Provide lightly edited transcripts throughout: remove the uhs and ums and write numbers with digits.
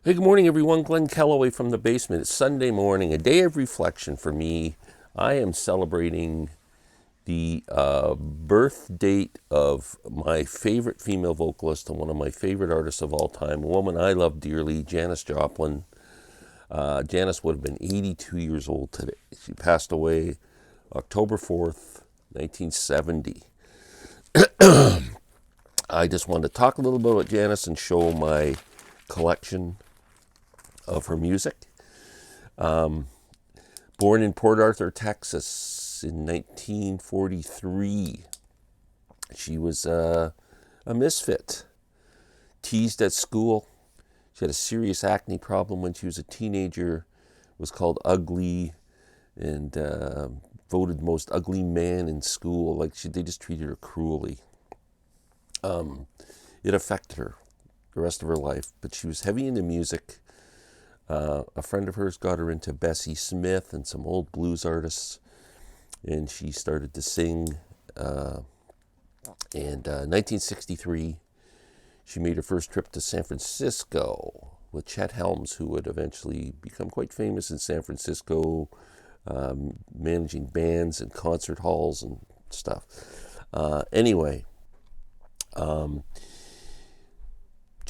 Hey, good morning, everyone. Glenn Kellaway from the basement. It's Sunday morning, a day of reflection for me. I am celebrating the birth date of my favorite female vocalist and one of my favorite artists of all time, a woman I love dearly, Janis Joplin. Janis would have been 82 years old today. She passed away October 4th, 1970. I just wanted to talk a little bit about Janis and show my collection of her music. Born in Port Arthur, Texas in 1943. She was a misfit, teased at school. She had a serious acne problem when she was a teenager, was called ugly, and voted most ugly man in school. They just treated her cruelly. It affected her the rest of her life, but she was heavy into music. A friend of hers got her into Bessie Smith and some old blues artists, and she started to sing. And 1963, she made her first trip to San Francisco with Chet Helms, who would eventually become quite famous in San Francisco, managing bands and concert halls and stuff.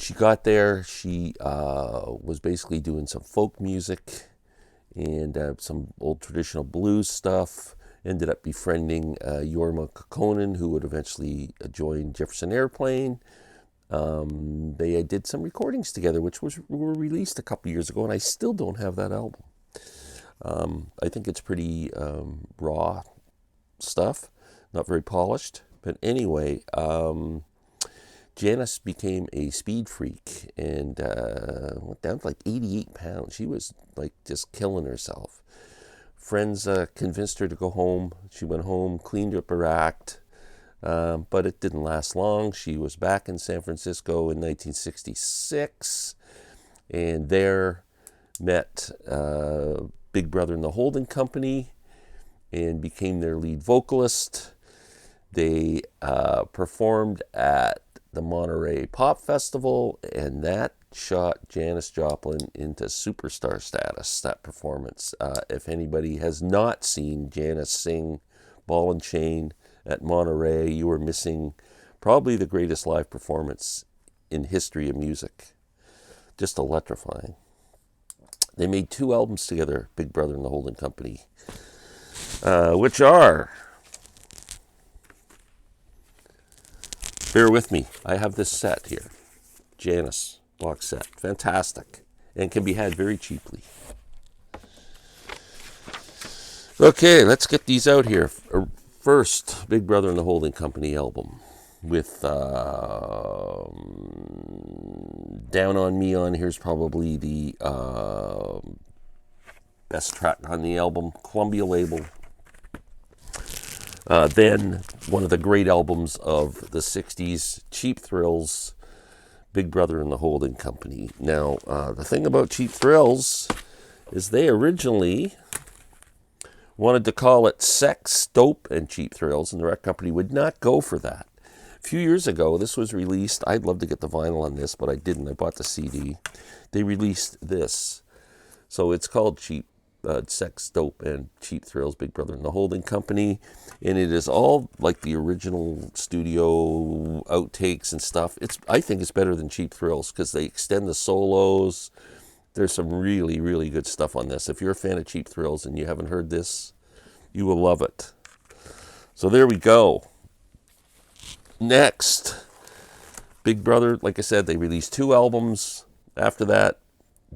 She got there. She was basically doing some folk music and some old traditional blues stuff. Ended up befriending Jorma Kaukonen, who would eventually join Jefferson Airplane. They did some recordings together, which were released a couple years ago, and I still don't have that album. I think it's pretty raw stuff, not very polished. But anyway, Janis became a speed freak and went down to 88 pounds. She was just killing herself. Friends convinced her to go home. She went home, cleaned up her act, but it didn't last long. She was back in San Francisco in 1966, and there met Big Brother and the Holding Company and became their lead vocalist. They performed at the Monterey Pop Festival, and that shot Janis Joplin into superstar status, that performance. If anybody has not seen Janis sing Ball and Chain at Monterey, you are missing probably the greatest live performance in history of music. Just electrifying. They made 2 albums together, Big Brother and the Holding Company, which are... Bear with me. I have this set here. Janis box set. Fantastic. And can be had very cheaply. Okay, let's get these out here. First, Big Brother and the Holding Company album with Down on Me on here's probably the best track on the album. Columbia label. Then one of the great albums of the 60s, Cheap Thrills, Big Brother and the Holding Company. Now, the thing about Cheap Thrills is they originally wanted to call it Sex, Dope, and Cheap Thrills, and the record company would not go for that. A few years ago, this was released. I'd love to get the vinyl on this, but I didn't. I bought the CD. They released this. So it's called Sex, Dope, and Cheap Thrills, Big Brother and the Holding Company. And it is all like the original studio outtakes and stuff. I think it's better than Cheap Thrills because they extend the solos. There's some really, really good stuff on this. If you're a fan of Cheap Thrills and you haven't heard this, you will love it. So there we go. Next, Big Brother, like I said, they released 2 albums. After that,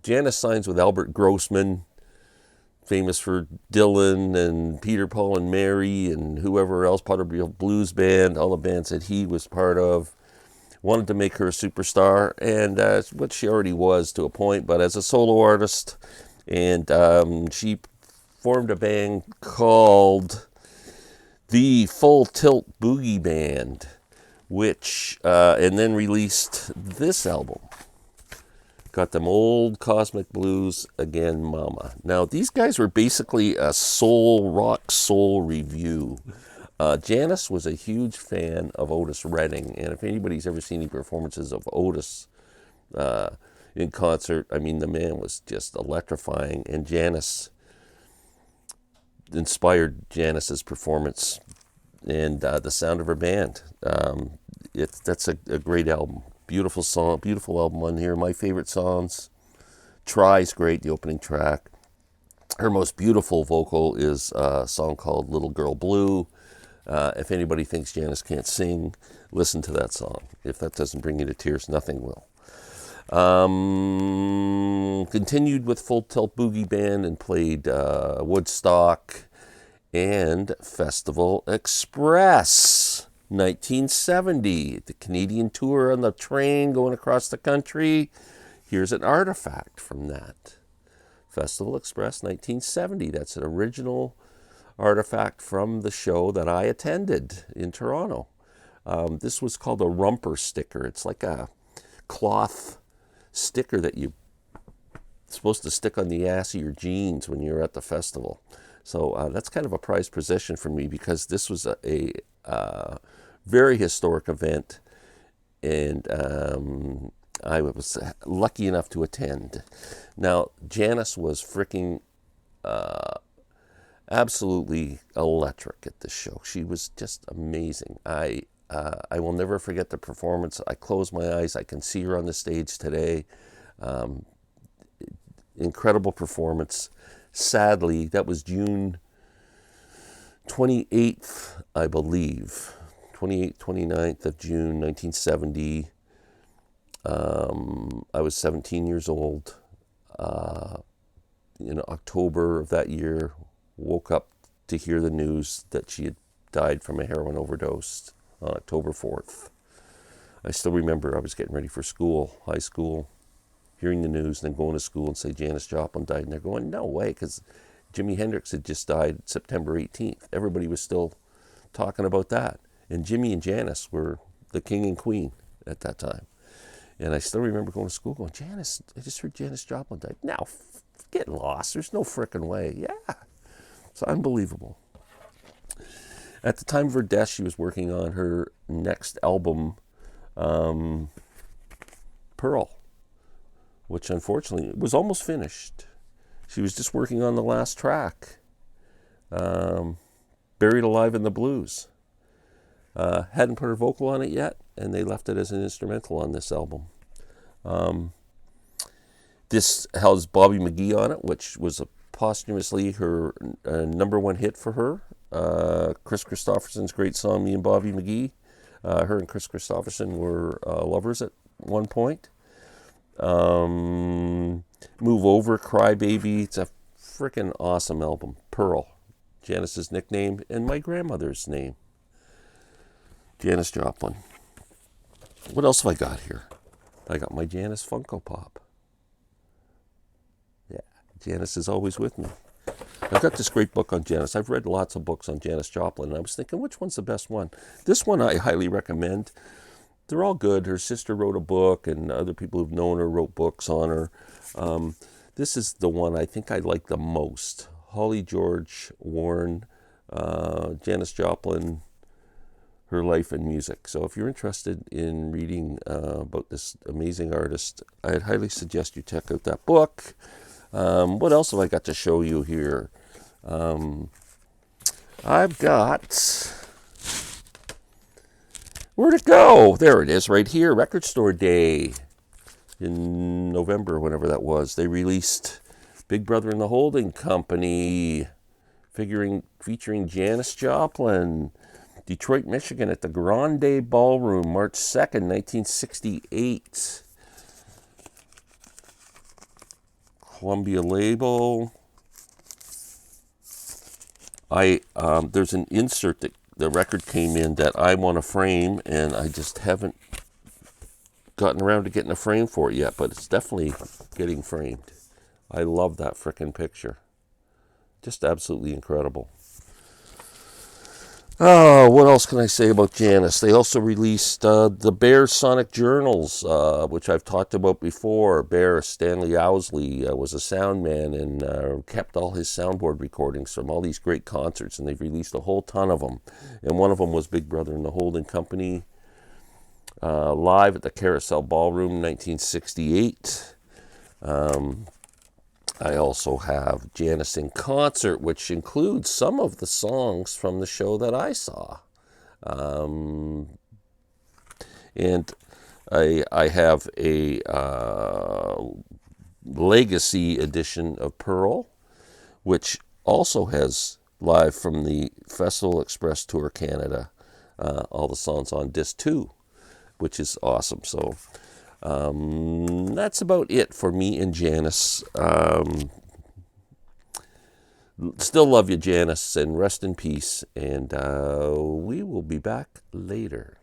Janis signs with Albert Grossman, famous for Dylan and Peter, Paul, and Mary and whoever else, Potter Blues Band, all the bands that he was part of. Wanted to make her a superstar, and what she already was to a point, but as a solo artist. And she formed a band called the Full Tilt Boogie Band, which, and then released this album. Got them old Cosmic Blues Again, Mama. Now, these guys were basically a rock soul review. Janis was a huge fan of Otis Redding, and if anybody's ever seen any performances of Otis, in concert. I mean, the man was just electrifying, and Janis inspired Janis's performance and the sound of her band. That's a great album. Beautiful song, beautiful album on here. My favorite songs. Try's great, the opening track. Her most beautiful vocal is a song called Little Girl Blue. If anybody thinks Janis can't sing, listen to that song. If that doesn't bring you to tears, nothing will. Continued with Full Tilt Boogie Band and played Woodstock and Festival Express, 1970. The Canadian tour on the train going across the country. Here's an artifact from that. Festival Express, 1970. That's an original artifact from the show that I attended in Toronto. This was called a rumper sticker. It's like a cloth sticker that you're supposed to stick on the ass of your jeans when you're at the festival. So that's kind of a prized possession for me, because this was a very historic event, and I was lucky enough to attend. Now, Janis was freaking absolutely electric at this show. She was just amazing. I will never forget the performance. I close my eyes. I can see her on the stage today. Incredible performance. Sadly, that was June 28th, I believe. 28th, 29th of June, 1970. I was 17 years old. In October of that year, woke up to hear the news that she had died from a heroin overdose on October 4th. I still remember I was getting ready for school, high school, hearing the news, and then going to school and say Janis Joplin died. And they're going, no way, because Jimi Hendrix had just died September 18th. Everybody was still talking about that. And Jimmy and Janis were the king and queen at that time. And I still remember going to school going, Janis, I just heard Janis Joplin died. Now, get lost. There's no frickin' way. Yeah. It's unbelievable. At the time of her death, she was working on her next album, Pearl, which unfortunately was almost finished. She was just working on the last track, Buried Alive in the Blues. Hadn't put her vocal on it yet, and they left it as an instrumental on this album. This has Bobby McGee on it, which was posthumously her number one hit for her. Chris Christopherson's great song, Me and Bobby McGee. Her and Chris Christopherson were lovers at one point. Move Over, Cry Baby. It's a freaking awesome album. Pearl, Janis's nickname, and my grandmother's name, Janis Joplin. What else have I got here? I got my Janis Funko Pop. Yeah, Janis is always with me. I've got this great book on Janis. I've read lots of books on Janis Joplin, and I was thinking, which one's the best one? This one I highly recommend. They're all good. Her sister wrote a book, and other people who've known her wrote books on her. This is the one I think I like the most. Holly George Warren, Janis Joplin, Her Life and Music. So if you're interested in reading about this amazing artist, I'd highly suggest you check out that book. What else have I got to show you here? I've got... Where'd it go? There it is, right here. Record Store Day in November, whenever that was. They released Big Brother and the Holding Company, featuring Janis Joplin. Detroit, Michigan, at the Grande Ballroom, March 2nd, 1968. Columbia label. There's an insert that the record came in that I want to frame, and I just haven't gotten around to getting a frame for it yet, but it's definitely getting framed. I love that frickin' picture. Just absolutely incredible. Oh, what else can I say about Janis? They also released the Bear Sonic Journals, which I've talked about before. Bear, Stanley Owsley, was a sound man and kept all his soundboard recordings from all these great concerts, and they've released a whole ton of them. And one of them was Big Brother and the Holding Company, live at the Carousel Ballroom, 1968. I also have Janis in concert, which includes some of the songs from the show that I saw. And I have a legacy edition of Pearl, which also has live from the Festival Express Tour Canada, all the songs on disc 2, which is awesome. So that's about it for me and Janis. Still love you, Janis, and rest in peace. And we will be back later.